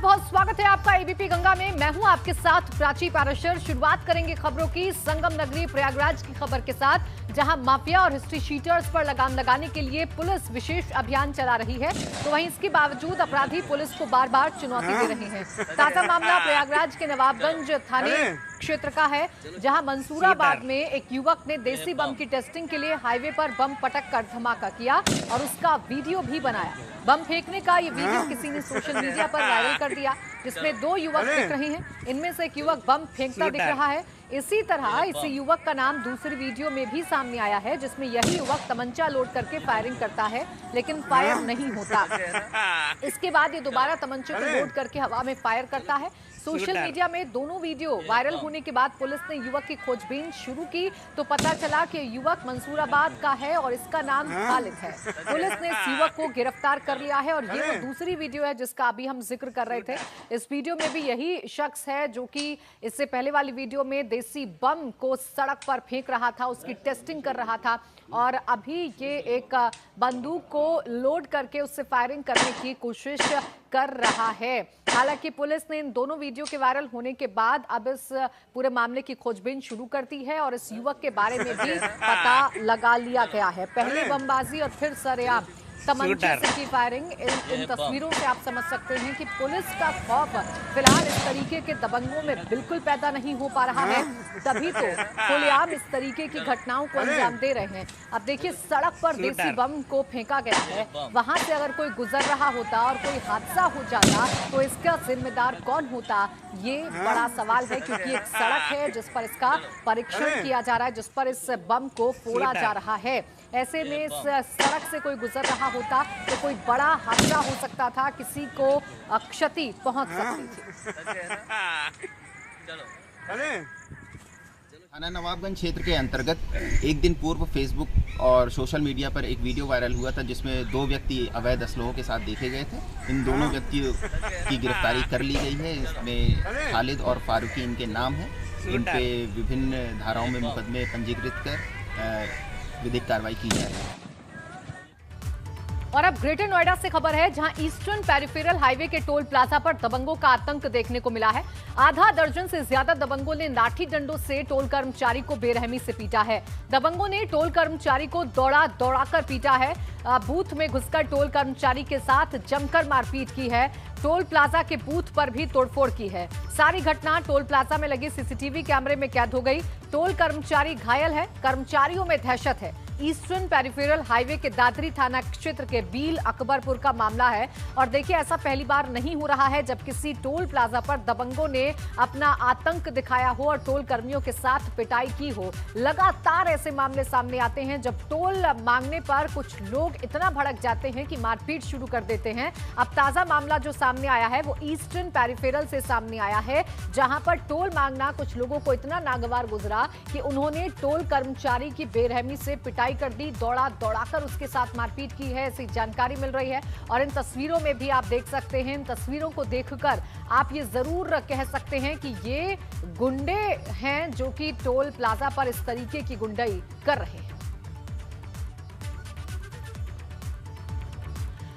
बहुत स्वागत है आपका एबीपी गंगा में। मैं हूं आपके साथ प्राची पाराशर। शुरुआत करेंगे खबरों की संगम नगरी प्रयागराज की खबर के साथ, जहां माफिया और हिस्ट्री शीटर्स पर लगाम लगाने के लिए पुलिस विशेष अभियान चला रही है, तो वहीं इसके बावजूद अपराधी पुलिस को बार बार चुनौती दे रहे हैं। ताजा मामला प्रयागराज के नवाबगंज थाने क्षेत्र का है, जहां मंसूराबाद में एक युवक ने देसी बम की टेस्टिंग के लिए हाईवे पर बम पटक कर धमाका किया और उसका वीडियो भी बनाया। बम फेंकने का ये वीडियो किसी ने सोशल मीडिया पर वायरल कर दिया, जिसमें दो युवक दिख रहे हैं। इनमें से एक युवक बम फेंकता दिख रहा है। इसी तरह इसी युवक का नाम दूसरी वीडियो में भी सामने आया है, जिसमें यही युवक तमंचा लोड करके फायरिंग करता है, लेकिन फायर नहीं होता। इसके बाद ये दोबारा तमंचे को लोड करके हवा में फायर करता है। सोशल मीडिया में दोनों वीडियो वायरल होने के बाद पुलिस ने युवक की खोजबीन शुरू की, तो पता चला कि युवक मंसूराबाद का है और इसका नाम खालिद है। पुलिस ने इस युवक को गिरफ्तार कर लिया है और ये वो दूसरी वीडियो है जिसका अभी हम जिक्र कर रहे थे। इस वीडियो में भी यही शख्स है जो कि इससे पहले वाली वीडियो में देसी बम को सड़क पर फेंक रहा था, उसकी टेस्टिंग कर रहा था, और अभी ये एक बंदूक को लोड करके उससे फायरिंग करने की कोशिश कर रहा है। हालांकि पुलिस ने इन दोनों वीडियो के वायरल होने के बाद अब इस पूरे मामले की खोजबीन शुरू कर दी है और इस युवक के बारे में भी पता लगा लिया गया है। पहले बमबाजी और फिर सरेआम तमंचे से की फायरिंग। इन तस्वीरों से आप समझ सकते हैं कि पुलिस का खौफ फिलहाल इस तरीके के दबंगों में बिल्कुल पैदा नहीं हो पा रहा है, तभी तो खुलेआम इस तरीके की घटनाओं को अंजाम दे रहे हैं। अब देखिए, सड़क पर देसी बम को फेंका गया है, वहां से अगर कोई गुजर रहा होता और कोई हादसा हो जाता तो इसका जिम्मेदार कौन होता, ये बड़ा सवाल है, क्योंकि एक सड़क है जिस पर इसका परीक्षण किया जा रहा है, जिस पर इस बम को फोड़ा जा रहा है। ऐसे में इस सड़क से कोई गुजर रहा होता तो कोई बड़ा हादसा हो सकता था, किसी को क्षति पहुंच सकती थी। थाना नवाबगंज क्षेत्र के अंतर्गत एक दिन पूर्व फेसबुक और सोशल मीडिया पर एक वीडियो वायरल हुआ था, जिसमें दो व्यक्ति अवैध असलहों के साथ देखे गए थे। इन दोनों व्यक्तियों की गिरफ्तारी कर ली गई है। इसमें खालिद और फारूकी इनके नाम हैं। इन पे विभिन्न धाराओं में मुकदमे पंजीकृत कर विधिक कार्रवाई की जा रही है। और अब ग्रेटर नोएडा से खबर है, जहां ईस्टर्न पेरिफेरल हाईवे के टोल प्लाजा पर दबंगों का आतंक देखने को मिला है। आधा दर्जन से ज्यादा दबंगों ने लाठी डंडों से टोल कर्मचारी को बेरहमी से पीटा है। दबंगों ने टोल कर्मचारी को दौड़ाकर पीटा है। बूथ में घुसकर टोल कर्मचारी के साथ जमकर मारपीट की है। टोल प्लाजा के बूथ पर भी तोड़फोड़ की है। सारी घटना टोल प्लाजा में लगे सीसीटीवी कैमरे में कैद हो गई। टोल कर्मचारी घायल है, कर्मचारियों में दहशत है। ईस्टर्न पेरिफेरल हाईवे के दादरी थाना क्षेत्र के बील अकबरपुर का मामला है। और देखिए, ऐसा पहली बार नहीं हो रहा है जब किसी टोल प्लाजा पर दबंगों ने अपना आतंक दिखाया हो और टोल कर्मियों के साथ पिटाई की हो। लगातार ऐसे मामले सामने आते हैं जब टोल मांगने पर कुछ लोग इतना भड़क जाते हैं कि मारपीट शुरू कर देते हैं। अब ताजा मामला जो सामने आया है वो ईस्टर्न पेरिफेरल से सामने आया है, जहां पर टोल मांगना कुछ लोगों को इतना नागवार गुजरा कि उन्होंने टोल कर्मचारी की बेरहमी से पिटाई कर दी, दौड़ाकर उसके साथ मारपीट की है, ऐसी जानकारी मिल रही है। और इन तस्वीरों में भी आप देख सकते हैं, इन तस्वीरों को देखकर आप ये जरूर कह सकते हैं कि ये गुंडे हैं जो कि टोल प्लाजा पर इस तरीके की गुंडाई कर रहे हैं।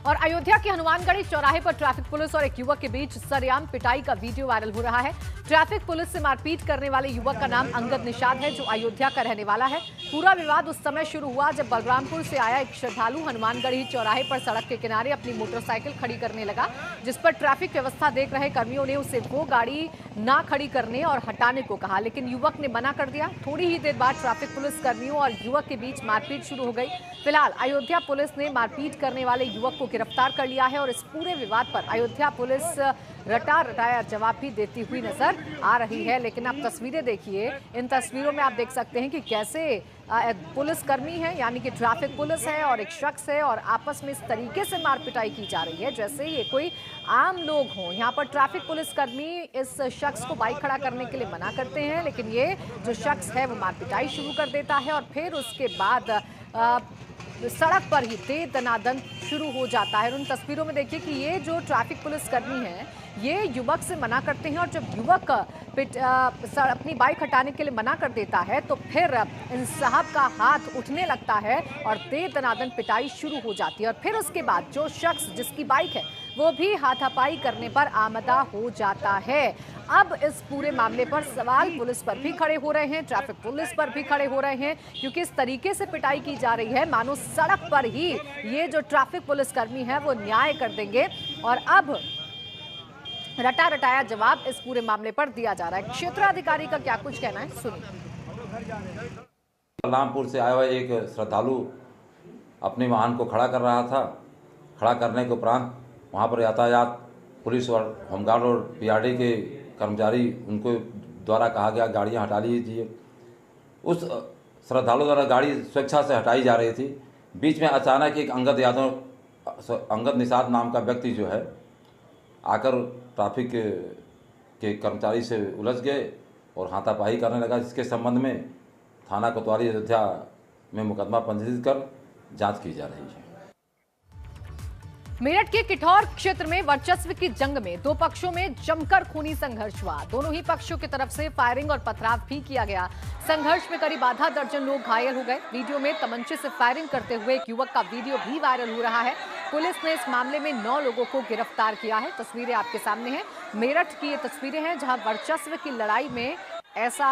और अयोध्या के हनुमानगढ़ी चौराहे पर ट्रैफिक पुलिस और एक युवक के बीच सरेआम पिटाई का वीडियो वायरल हो रहा है। ट्रैफिक पुलिस से मारपीट करने वाले युवक का नाम अंगद निषाद है, जो अयोध्या का रहने वाला है। पूरा विवाद उस समय शुरू हुआ जब बलरामपुर से आया एक श्रद्धालु हनुमानगढ़ी चौराहे पर सड़क के किनारे अपनी मोटरसाइकिल खड़ी करने लगा, जिस पर ट्रैफिक व्यवस्था देख रहे कर्मियों ने उसे वो गाड़ी ना खड़ी करने और हटाने को कहा, लेकिन युवक ने मना कर दिया। थोड़ी ही देर बाद ट्रैफिक पुलिस कर्मियों और युवक के बीच मारपीट शुरू हो गई। फिलहाल अयोध्या पुलिस ने मारपीट करने वाले युवक को गिरफ्तार कर लिया है और इस पूरे विवाद पर अयोध्या पुलिस रटाया जवाब भी देती हुई नजर आ रही है। लेकिन आप तस्वीरें देखिए, इन तस्वीरों में आप देख सकते हैं कि कैसे पुलिस कर्मी है, यानी कि ट्रैफिक पुलिस है और एक शख्स है, और आपस में इस तरीके से मारपिटाई की जा रही है जैसे ये कोई आम लोग हों। यहाँ पर ट्रैफिक पुलिस कर्मी इस शख्स को बाइक खड़ा करने के लिए मना करते हैं, लेकिन ये जो शख्स है वो मारपिटाई शुरू कर देता है और फिर उसके बाद सड़क पर ही दे दनादन शुरू हो जाता है। उन तस्वीरों में देखिए कि ये जो ट्रैफिक पुलिस कर्मी है, ये युवक से मना करते हैं और जब युवक अपनी बाइक हटाने के लिए मना कर देता है तो फिर इन साहब का हाथ उठने लगता है और दे दनादन पिटाई शुरू हो जाती है। और फिर उसके बाद जो शख्स जिसकी बाइक है वो भी हाथापाई करने पर आमदा हो जाता है। अब इस पूरे मामले पर सवाल पुलिस पर भी खड़े हो रहे हैं, ट्रैफिक पुलिस पर भी खड़े हो रहे हैं, क्योंकि इस तरीके से पिटाई की जा रही है मानो सड़क पर ही ये जो ट्रैफिक पुलिसकर्मी है वो न्याय कर देंगे। और अब रटा रटाया जवाब इस पूरे मामले पर दिया जा रहा है। क्षेत्राधिकारी का क्या कुछ कहना है, सुनिए। बलरामपुर से आया हुआ एक श्रद्धालु अपने वाहन को खड़ा कर रहा था। खड़ा करने के उपरांत वहाँ पर यातायात पुलिस और होमगार्ड और पीआरडी के कर्मचारी उनको द्वारा कहा गया गाड़ियाँ हटा लीजिए। उस श्रद्धालु द्वारा गाड़ी स्वेच्छा से हटाई जा रही थी। बीच में अचानक एक अंगद निषाद नाम का व्यक्ति जो है आकर ट्रैफिक के कर्मचारी से उलझ गए और हाथापाई करने लगा, जिसके संबंध में थाना कोतवाली अयोध्या में मुकदमा पंजीकृत कर जांच की जा रही है। मेरठ के किठौर क्षेत्र में वर्चस्व की जंग में दो पक्षों में जमकर खूनी संघर्ष हुआ। दोनों ही पक्षों की तरफ से फायरिंग और पथराव भी किया गया। संघर्ष में करीब आधा दर्जन लोग घायल हो गए। वीडियो में तमंचे से फायरिंग करते हुए एक युवक का वीडियो भी वायरल हो रहा है। पुलिस ने इस मामले में 9 लोगों को गिरफ्तार किया है। तस्वीरें आपके सामने हैं। मेरठ की ये तस्वीरें हैं जहां वर्चस्व की लड़ाई में ऐसा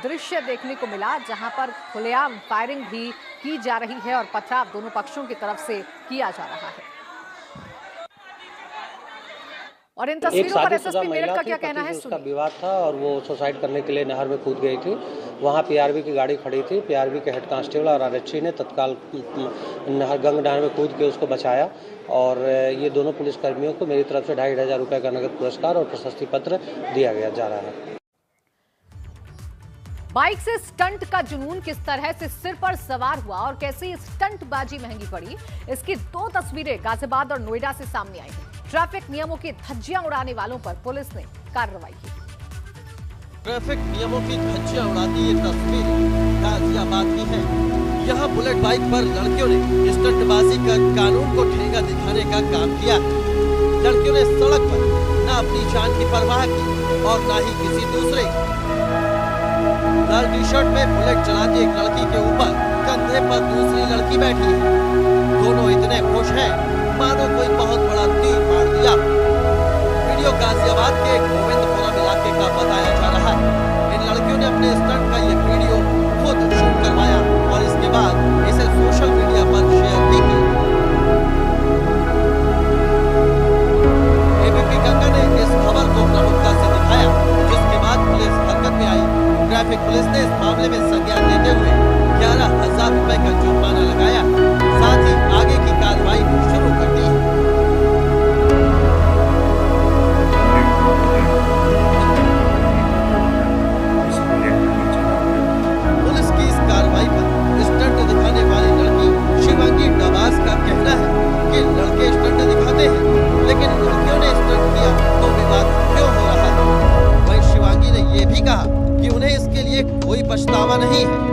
दृश्य देखने को मिला जहां पर खुलेआम फायरिंग भी की जा रही है और पथराव दोनों पक्षों की तरफ से किया जा रहा है। और इन तस्वीरों पर एसएसपी मेरठ का क्या कहना है, उसका विवाद था और वो सुसाइड करने के लिए नहर में कूद गई थी। वहाँ पीआरबी की गाड़ी खड़ी थी। पीआरबी के हेड कांस्टेबल और आरक्षी ने तत्काल गंगा नहर में कूद के उसको बचाया और ये दोनों पुलिसकर्मियों को मेरी तरफ से 2500 रुपये का नगद पुरस्कार और प्रशस्ति पत्र दिया गया जा रहा है। बाइक से स्टंट का जुनून किस तरह से सिर पर सवार हुआ और कैसे स्टंटबाजी महंगी पड़ी, इसकी 2 तस्वीरें गाजियाबाद और नोएडा से सामने आई हैं। ट्रैफिक नियमों की धज्जियां उड़ाने वालों पर पुलिस ने कार्रवाई की। ट्रैफिक नियमों की धज्जियां उड़ाती ये तस्वीर गाजियाबाद की है। यहाँ बुलेट बाइक पर लड़कियों ने स्टंटबाजी कर कानून को ठेंगा दिखाने का काम किया। लड़कियों ने सड़क पर न अपनी जान की परवाह की और न ही किसी दूसरे। लाल टी शर्ट में बुलेट चलाती एक लड़की के ऊपर कंधे पर दूसरी लड़की बैठी है। दोनों इतने खुश हैं मानो कोई बहुत बड़ा तीर मार दिया। वीडियो गाजियाबाद के गोविंदपुरम इलाके का बताया जा रहा है। इन लड़कियों ने अपने स्टंट का ये वीडियो खुद शूट करवाया और इसके बाद इसे सोशल मीडिया पर शेयर भी किया। एबीपी गंगा ने इस खबर को प्रमुखता से दिखाया, जिसके बाद पुलिस हरकत में आई। ट्रैफिक पुलिस ने इस मामले में संज्ञान लेते हुए 11,000 रुपए का जुर्माना लगाया। साथ ही आगे की कार्रवाई भी शुरू कर दी। पुलिस की इस कार्रवाई पर स्टंट दिखाने वाली लड़की शिवांगी डबास का कहना है कि लड़के स्टंट दिखाते हैं, लेकिन लड़कियों ने स्टंट किया तो विवाद क्यों हो रहा है। वहीं शिवांगी ने ये भी कहा कि उन्हें इसके लिए कोई पछतावा नहीं है।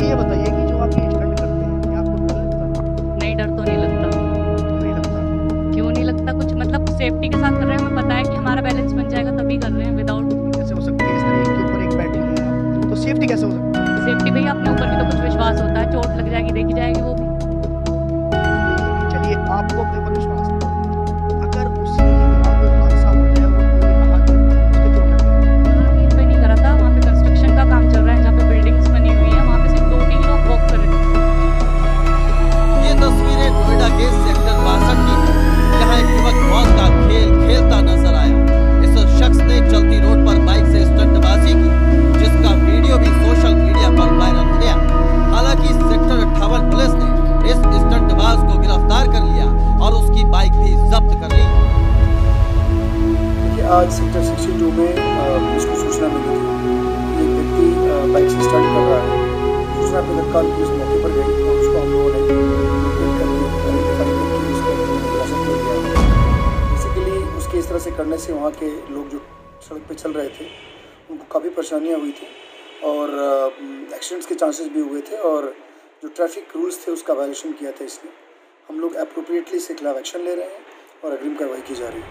ये बताइए कि जो आप ये स्टंट करते हैं, क्या आपको डर लगता है? नहीं, डर तो नहीं लगता। नहीं लगता? क्यों नहीं लगता? कुछ मतलब सेफ्टी के साथ कर रहे हैं। हमें पता है कि हमारा बैलेंस बन जाएगा तभी कर रहे हैं। विदाउट कैसे हो सकती है इस तरह के ऊपर एक बैठे हैं आप, तो सेफ्टी कैसे हो सकती है? सेफ्टी भैया अपने ऊपर भी तो कुछ विश्वास होता है। चोट लग जाएगी, देखी जाएगी वो भी। चलिए, आपको अपने ऊपर विश्वास है, अगर उससे कोई हादसा हो जाए, वो कोई हाथ उसके चोट लग जाए। कहीं पे नहीं करा था। वहाँ पे कंस्ट्रक्शन का काम चल रहा है, जहाँ पे बिल्डिंग्स बनी हुई है, वहाँ पे सिर्फ 2-3 लोग वॉक कर रहे थे। ये तस्वीरें नोएडा के सेक्टर 62 की है, जहाँ एक युवक मौत का खेल खेलता नजर आया। इस शख्स ने चलती रोड पर बाइक से स्टंटबाजी की, जिसका वीडियो भी सोशल मीडिया पर वायरल हो गया। हालांकि सेक्टर 58 पुलिस ने इस स्टंटबाज को गिरफ्तार कर लिया और उसकी बाइक भी जब्त कर ली। आज सेक्टर 62 में पुलिस को सूचना मिली थी कि एक व्यक्ति बाइक से स्टंट कर रहा है। सूचना पर तत्काल पुलिस मौके पर गई और उसको हम लोगों ने बेसिकली उसके इस तरह से करने से वहाँ के लोग जो सड़क पे चल रहे थे उनको काफ़ी परेशानियाँ हुई थी और एक्सीडेंट्स के चांसेस भी हुए थे और जो ट्रैफिक रूल्स थे उसका वायलेशन किया था इसने। हम लोग एप्रोप्रिएटली इसके खिलाफ एक्शन ले रहे हैं और अग्रिम कार्रवाई की जा रही है।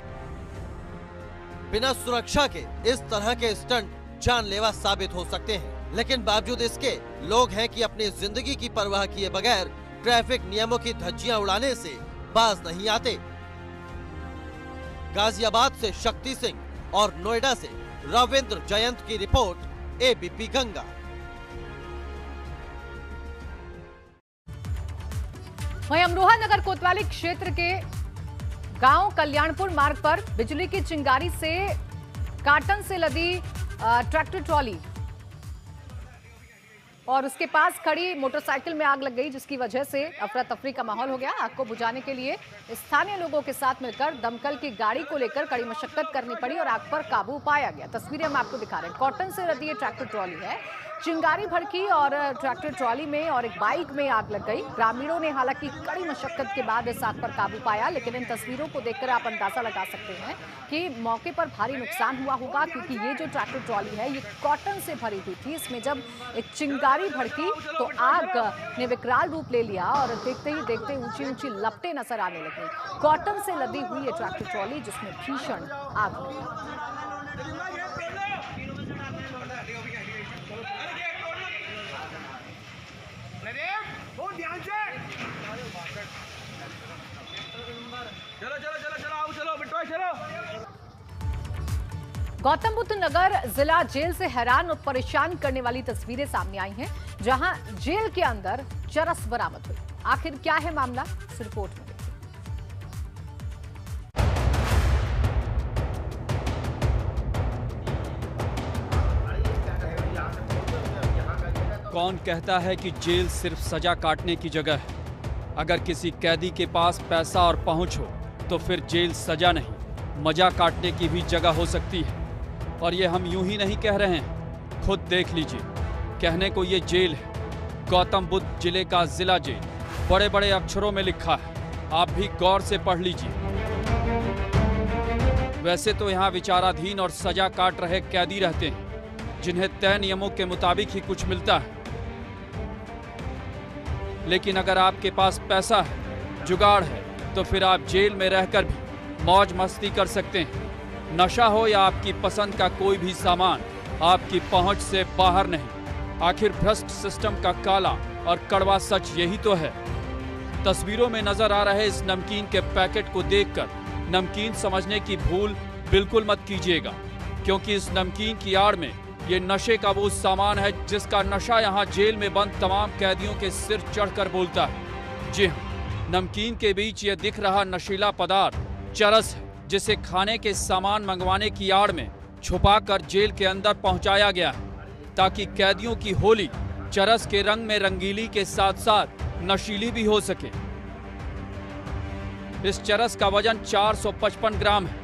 बिना सुरक्षा के इस तरह के स्टंट जानलेवा साबित हो सकते हैं, लेकिन बावजूद इसके लोग हैं कि अपनी जिंदगी की परवाह किए बगैर ट्रैफिक नियमों की धज्जियां उड़ाने से बाज नहीं आते। गाजियाबाद से शक्ति सिंह और नोएडा से रविंद्र जयंत की रिपोर्ट, एबीपी गंगा। वहीं अमरोहा नगर कोतवाली क्षेत्र के गांव कल्याणपुर मार्ग पर बिजली की चिंगारी से कार्टन से लदी ट्रैक्टर ट्रॉली और उसके पास खड़ी मोटरसाइकिल में आग लग गई, जिसकी वजह से अफरा तफरी का माहौल हो गया। आग को बुझाने के लिए स्थानीय लोगों के साथ मिलकर दमकल की गाड़ी को लेकर कड़ी मशक्कत करनी पड़ी और आग पर काबू पाया गया। तस्वीरें हम आपको दिखा रहे हैं। कॉटन से लदी ये ट्रैक्टर ट्रॉली है, चिंगारी भड़की और ट्रैक्टर ट्रॉली में और एक बाइक में आग लग गई। ग्रामीणों ने हालांकि कड़ी मशक्कत के बाद इस आग पर काबू पाया, लेकिन इन तस्वीरों को देखकर आप अंदाजा लगा सकते हैं कि मौके पर भारी नुकसान हुआ होगा, क्योंकि ये जो ट्रैक्टर ट्रॉली है ये कॉटन से भरी हुई थी। इसमें जब एक चिंगारी भड़की तो आग ने विकराल रूप ले लिया और देखते ही देखते ऊंची ऊंची लपटें नजर आने लगी। कॉटन से लदी हुई ये ट्रैक्टर ट्रॉली जिसमें भीषण आग लगी। गौतम बुद्ध नगर जिला जेल से हैरान और परेशान करने वाली तस्वीरें सामने आई हैं, जहां जेल के अंदर चरस बरामद हुई। आखिर क्या है मामला, इस रिपोर्ट में देखिए। कौन कहता है कि जेल सिर्फ सजा काटने की जगह है? अगर किसी कैदी के पास पैसा और पहुंच हो तो फिर जेल सजा नहीं, मजा काटने की भी जगह हो सकती है। और ये हम यूं ही नहीं कह रहे हैं, खुद देख लीजिए। कहने को ये जेल है, गौतम बुद्ध जिले का जिला जेल, बड़े बड़े अक्षरों में लिखा है, आप भी गौर से पढ़ लीजिए। वैसे तो यहाँ विचाराधीन और सजा काट रहे कैदी रहते हैं, जिन्हें तय नियमों के मुताबिक ही कुछ मिलता है। लेकिन अगर आपके पास पैसा है, जुगाड़ है, तो फिर आप जेल में रहकर भी मौज मस्ती कर सकते हैं। नशा हो या आपकी पसंद का कोई भी सामान, आपकी पहुंच से बाहर नहीं। आखिर भ्रष्ट सिस्टम का काला और कड़वा सच यही तो है। तस्वीरों में नजर आ रहे इस नमकीन के पैकेट को देखकर नमकीन समझने की भूल बिल्कुल मत कीजिएगा, क्योंकि इस नमकीन की आड़ में ये नशे का वो सामान है जिसका नशा यहाँ जेल में बंद तमाम कैदियों के सिर चढ़कर बोलता है। जी हाँ, नमकीन के बीच ये दिख रहा नशीला पदार्थ चरस है, जिसे खाने के सामान मंगवाने की आड़ में छुपाकर जेल के अंदर पहुंचाया गया है, ताकि कैदियों की होली चरस के रंग में रंगीली के साथ साथ नशीली भी हो सके। इस चरस का वजन 455 ग्राम है,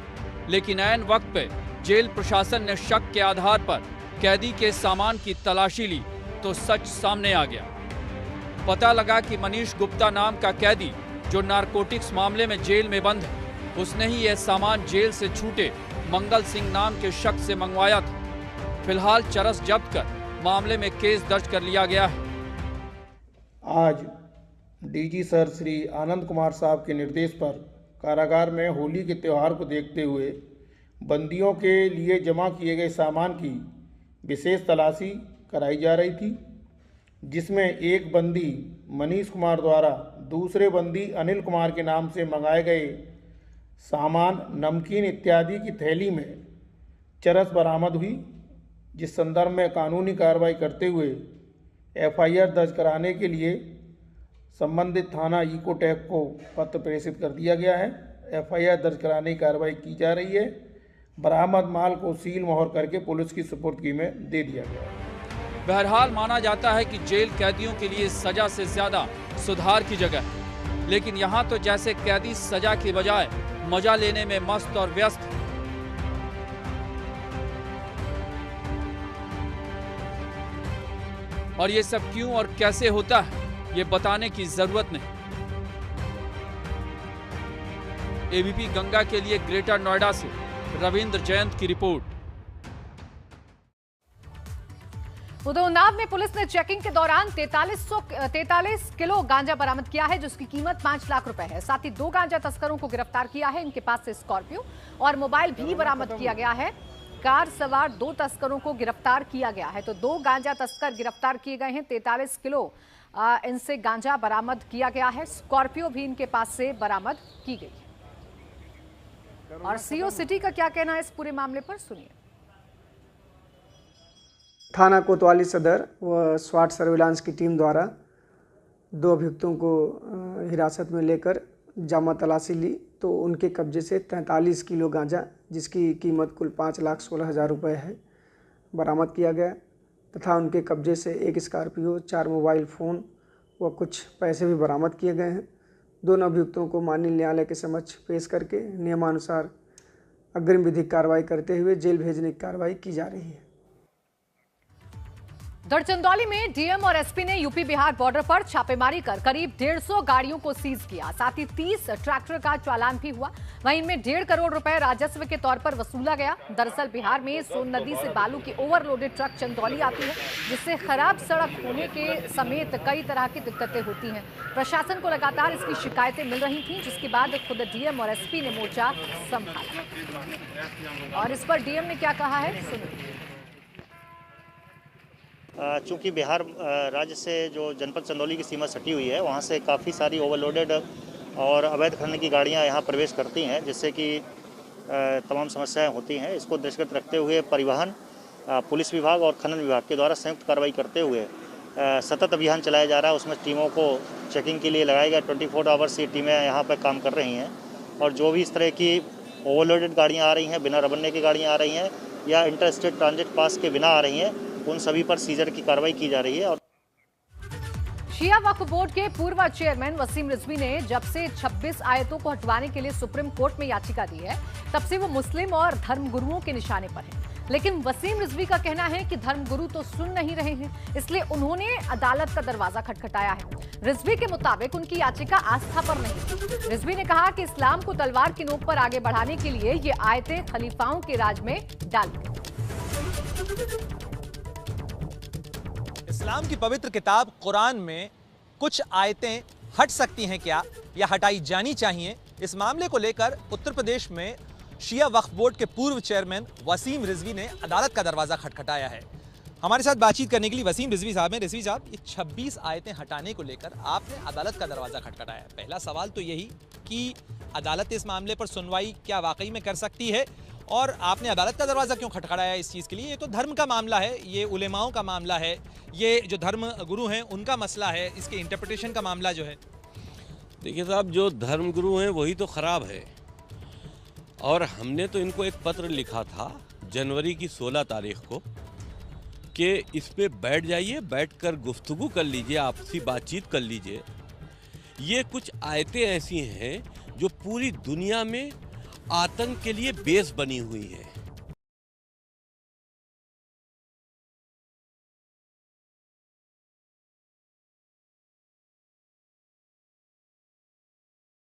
लेकिन ऐन वक्त पे जेल प्रशासन ने शक के आधार पर कैदी के सामान की तलाशी ली तो सच सामने आ गया। पता लगा कि मनीष गुप्ता नाम का कैदी, जो नारकोटिक्स मामले में जेल में बंद है, उसने ही यह सामान जेल से छूटे मंगल सिंह नाम के शख्स से मंगवाया था। फिलहाल चरस जब्त कर मामले में केस दर्ज कर लिया गया है। आज डीजी सर श्री आनंद कुमार साहब के निर्देश पर कारागार में होली के त्यौहार को देखते हुए बंदियों के लिए जमा किए गए सामान की विशेष तलाशी कराई जा रही थी, जिसमें एक बंदी मनीष कुमार द्वारा दूसरे बंदी अनिल कुमार के नाम से मंगाए गए सामान, नमकीन इत्यादि की थैली में चरस बरामद हुई, जिस संदर्भ में कानूनी कार्रवाई करते हुए एफआईआर दर्ज कराने के लिए संबंधित थाना इकोटेक को पत्र प्रेषित कर दिया गया है। एफआईआर दर्ज कराने की कार्रवाई की जा रही है। बरामद माल को सील मोहर करके पुलिस की सुपुर्दगी में दे दिया गया है। बहरहाल माना जाता है कि जेल कैदियों के लिए सजा से ज्यादा सुधार की जगह है, लेकिन यहाँ तो जैसे कैदी सजा की बजाय मजा लेने में मस्त और व्यस्त है। और ये सब क्यों और कैसे होता है, ये बताने की जरूरत नहीं। एबीपी गंगा के लिए ग्रेटर नोएडा से रविंद्र जयंत की रिपोर्ट। उधर उन्नाव में पुलिस ने चेकिंग के दौरान 43 किलो गांजा बरामद किया है, जिसकी कीमत 5 लाख रुपए है। साथ ही 2 गांजा तस्करों को गिरफ्तार किया है। इनके पास से स्कॉर्पियो और मोबाइल भी बरामद किया गया है। कार सवार 2 तस्करों को गिरफ्तार किया गया है, तो 2 गांजा तस्कर गिरफ्तार किए गए हैं। 43 किलो इनसे गांजा बरामद किया गया है। स्कॉर्पियो भी इनके पास से बरामद की गई है। और सीओ सिटी का क्या कहना है इस पूरे मामले पर, सुनिए। थाना कोतवाली सदर व स्वाट सर्विलांस की टीम द्वारा 2 अभियुक्तों को हिरासत में लेकर जामा तलाशी ली, तो उनके कब्जे से 43 किलो गांजा, जिसकी कीमत कुल 5,16,000 रुपये है, बरामद किया गया तथा उनके कब्जे से 1 स्कॉर्पियो, 4 मोबाइल फ़ोन व कुछ पैसे भी बरामद किए गए हैं। दोनों अभियुक्तों को माननीय न्यायालय के समक्ष पेश करके नियमानुसार अग्रिम विधिक कार्रवाई करते हुए जेल भेजने की कार्रवाई की जा रही है। दरचंदौली में डीएम और एसपी ने यूपी बिहार बॉर्डर पर छापेमारी कर करीब 150 गाड़ियों को सीज किया। साथ ही 30 ट्रैक्टर का चालान भी हुआ। वहीं इनमें 1.5 करोड़ रुपए राजस्व के तौर पर वसूला गया। दरअसल बिहार में सोन नदी से बालू की ओवरलोडेड ट्रक चंदौली आती है, जिससे खराब सड़क होने के समेत कई तरह की दिक्कतें होती हैं। प्रशासन को लगातार इसकी शिकायतें मिल रही थी, जिसके बाद खुद डीएम और एसपी ने मोर्चा संभाला। और इस पर डीएम ने क्या कहा है, सुनिए। चूँकि बिहार राज्य से जो जनपद चंदौली की सीमा सटी हुई है, वहाँ से काफ़ी सारी ओवरलोडेड और अवैध खनन की गाड़ियाँ यहाँ प्रवेश करती हैं, जिससे कि तमाम समस्याएं होती हैं। इसको दृष्टिगत रखते हुए परिवहन, पुलिस विभाग और खनन विभाग के द्वारा संयुक्त कार्रवाई करते हुए सतत अभियान चलाया जा रहा है। उसमें टीमों को चेकिंग के लिए लगाया गया। 24 आवर्स ये टीमें यहाँ पर काम कर रही हैं और जो भी इस तरह की ओवरलोडेड गाड़ियाँ आ रही हैं, बिना रबड़ने की गाड़ियाँ आ रही हैं या इंटर स्टेट ट्रांजिट पास के बिना आ रही हैं, उन सभी पर सीजर की कार्रवाई की जा रही है। और शिया वक्फ बोर्ड के पूर्व चेयरमैन वसीम रिजवी ने जब से 26 आयतों को हटवाने के लिए सुप्रीम कोर्ट में याचिका दी है, तब से वो मुस्लिम और धर्मगुरुओं के निशाने पर हैं। लेकिन वसीम रिजवी का कहना है कि धर्मगुरु तो सुन नहीं रहे हैं, इसलिए उन्होंने अदालत का दरवाजा खटखटाया है। रिजवी के मुताबिक उनकी याचिका आस्था पर नहीं थी। रिजवी ने कहा कि इस्लाम को तलवार की नोक पर आगे बढ़ाने के लिए ये आयतें खलीफाओं के राज में डाली गई। इस्लाम की पवित्र किताब कुरान में कुछ आयतें हट सकती हैं क्या, या हटाई जानी चाहिए? इस मामले को लेकर उत्तर प्रदेश में शिया वक्फ बोर्ड के पूर्व चेयरमैन वसीम रिजवी ने अदालत का दरवाजा खटखटाया है। हमारे साथ बातचीत करने के लिए वसीम रिजवी साहब हैं। रिजवी साहब, ये 26 आयतें हटाने को लेकर आपने अदालत का दरवाजा खटखटाया है। पहला सवाल तो यही कि अदालत इस मामले पर सुनवाई क्या वाकई में कर सकती है, और आपने अदालत का दरवाज़ा क्यों खटखटाया इस चीज़ के लिए? ये तो धर्म का मामला है, ये उलेमाओं का मामला है, ये जो धर्म गुरु हैं उनका मसला है, इसके इंटरप्रिटेशन का मामला जो है। देखिए साहब, जो धर्म गुरु हैं वही तो ख़राब है। और हमने तो इनको एक पत्र लिखा था जनवरी की 16 तारीख को कि इस पे बैठ जाइए, बैठकर गुफ्तगू कर लीजिए, आपसी बातचीत कर लीजिए। ये कुछ आयतें ऐसी हैं जो पूरी दुनिया में आतंक के लिए बेस बनी हुई है।